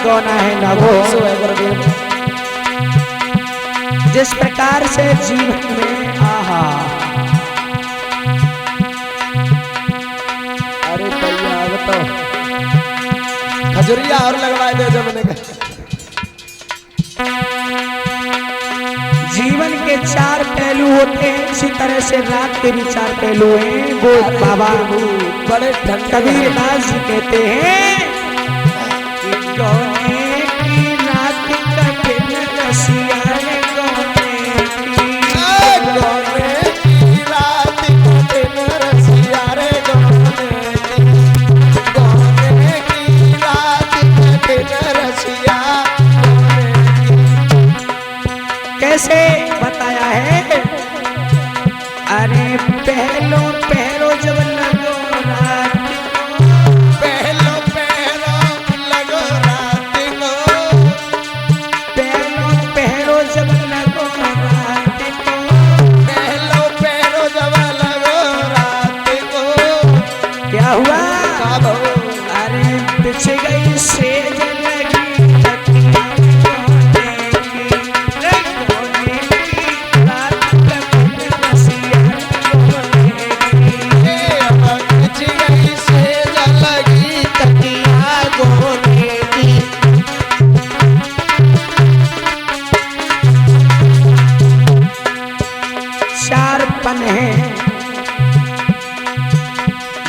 गौना है नभो। जिस प्रकार से जीवन में आहा, अरे भैया अब तो खजुरिया और लगवाए दे जब मैंने जीवन के 4 पहलू होते हैं, इसी तरह से रात के भी 4 पहलू हैं। वो बाबा बड़े कबीर दास जी कहते हैं कि गौने की रात कठिन रसिया रे गौने की रात कठिन रसिया रे गौने की रात कठिन रसिया। कैसे बताया है? अरे पहलो पहरो जब लगो रात को, पहलो पहरो लगो रात को, पहलो पहरो जब लगो रात को, पहलो पहरो जब लगो रात को। क्या हुआ? कब? अरे बिछ गई सेज लगी तकिया गौने की रात कठिन रसिया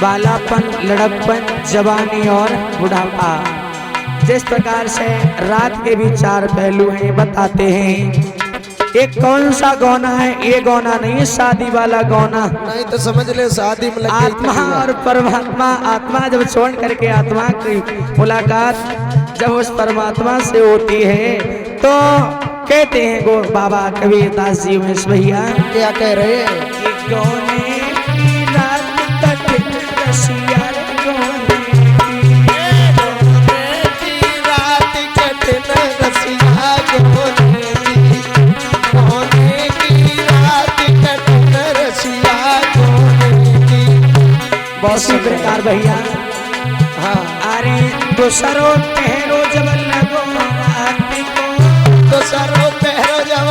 बालापन, लड़कपन, जवानी और बुढ़ापा। जिस प्रकार से रात के भी 4 पहलू हैं, बताते हैं। एक कौन सा गौना है? ये गौना नहीं, शादी वाला गौना। नहीं तो समझ ले शादी में आत्मा और परमात्मा, आत्मा जब छोड़ करके आत्मा की मुलाकात जब उस परमात्मा से होती है तो कहते हैं गो बाबा कबीर दास जी में भैया क्या कह रहे हैं? गौने की रात कठिन रसिया गौने की रात कठिन रसिया गौने की रात कठिन रसिया गौने। इसी प्रकार भैया हाँ, अरे दूसरो पहरो जब लगो रात को, दूसरो पहरो जब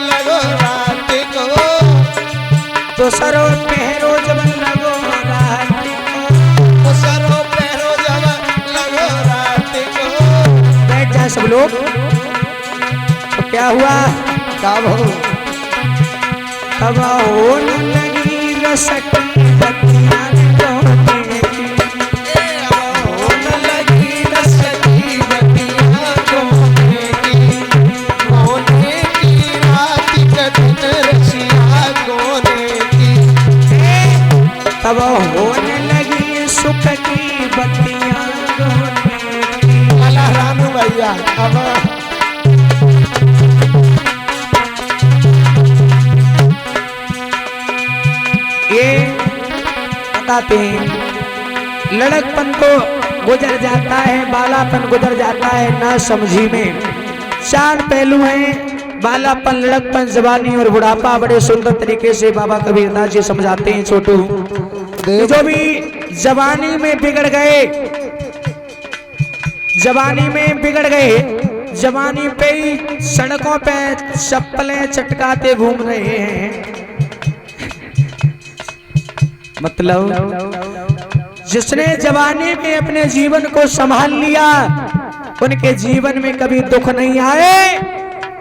लगो रात को, दूसरो पहरो जब लगो रात को, दूसरो पहरो जब लगो रात को। बैठ जाए सब लोग। तो क्या हुआ? कब हो? तब होने लगी रसकी बतिया गौने की, होने लगी रसकी बतिया गौने की, गौने की रात कठिन रसिया गौने की। तब होने लगी सुख की बतिया गौने की। अल्लाह रानू भैया अब ये बताते हैं लड़कपन तो गुजर जाता है, बालापन गुजर जाता है ना समझी में। 4 पहलू हैं, बालापन, लड़कपन, जवानी और बुढ़ापा। बड़े सुंदर तरीके से बाबा कबीर दास जी समझाते हैं। छोटू जो भी जवानी में बिगड़ गए, जवानी में बिगड़ गए, जवानी पे ही सड़कों पे चप्पलें चटकाते घूम रहे हैं, मतलब जिसने जवानी में अपने जीवन को संभाल लिया उनके जीवन में कभी दुख नहीं आए,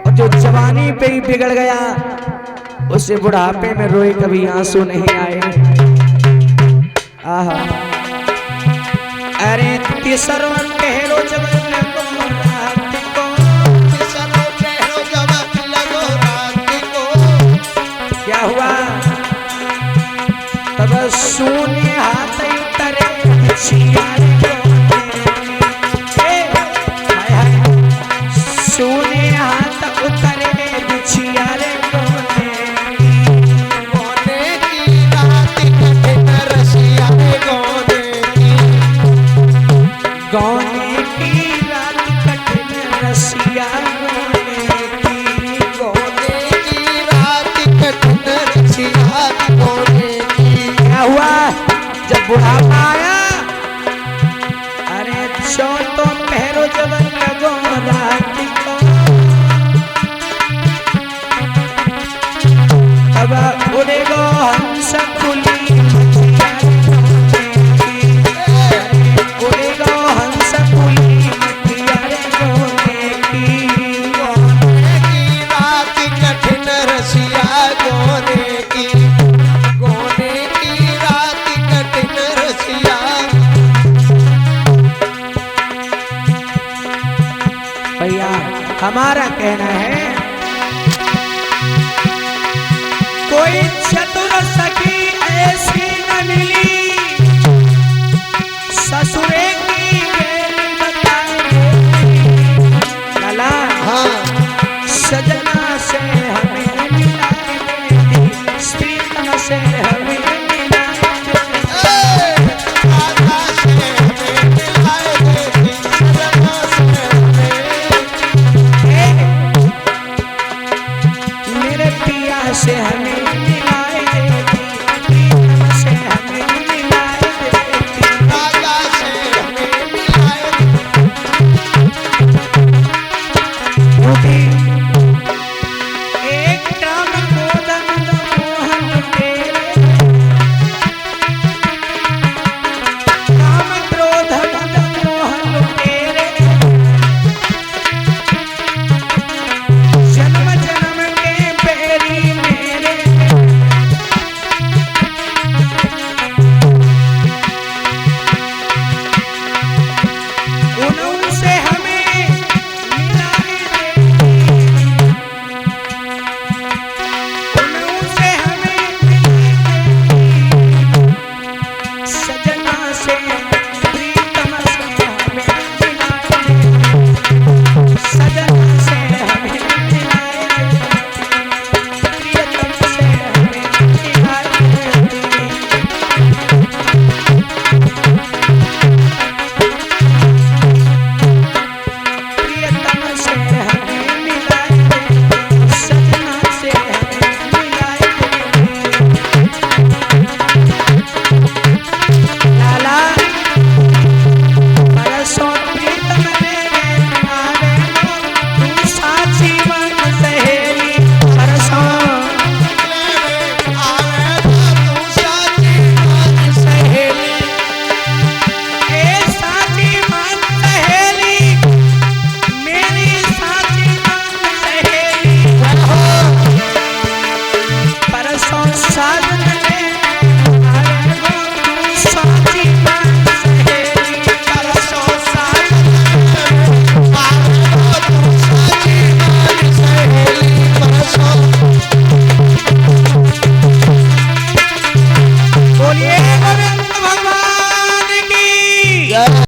और जो जवानी पे ही बिगड़ गया उसे बुढ़ापे में रोए कभी आंसू नहीं आए। आहा, अरे तीसरो पहरो जब लगो रात को, तीसरो पहरो जब लगो रात को। क्या हुआ? तब सोने हाथ उतरे बिछिया रे गौने की, सोने हाथ उतरे बिछिया रे गौने की, गौने की रात कठिन रसिया गौने की, गौने की रात कठिन रसिया गौने की, गौने की रात कठिन रसिया गौने की। क्या हुआ? जब बुढ़ापा आया, अरे चौथो पहरो जब लगो फूली मटिया रे गोने की। गो हंस फूली मटिया रे गोने की। गोने की रात कठिन रसिया गोने की, गोने की रात कठिन रसिया। भैया हमारा कहना है कोई छत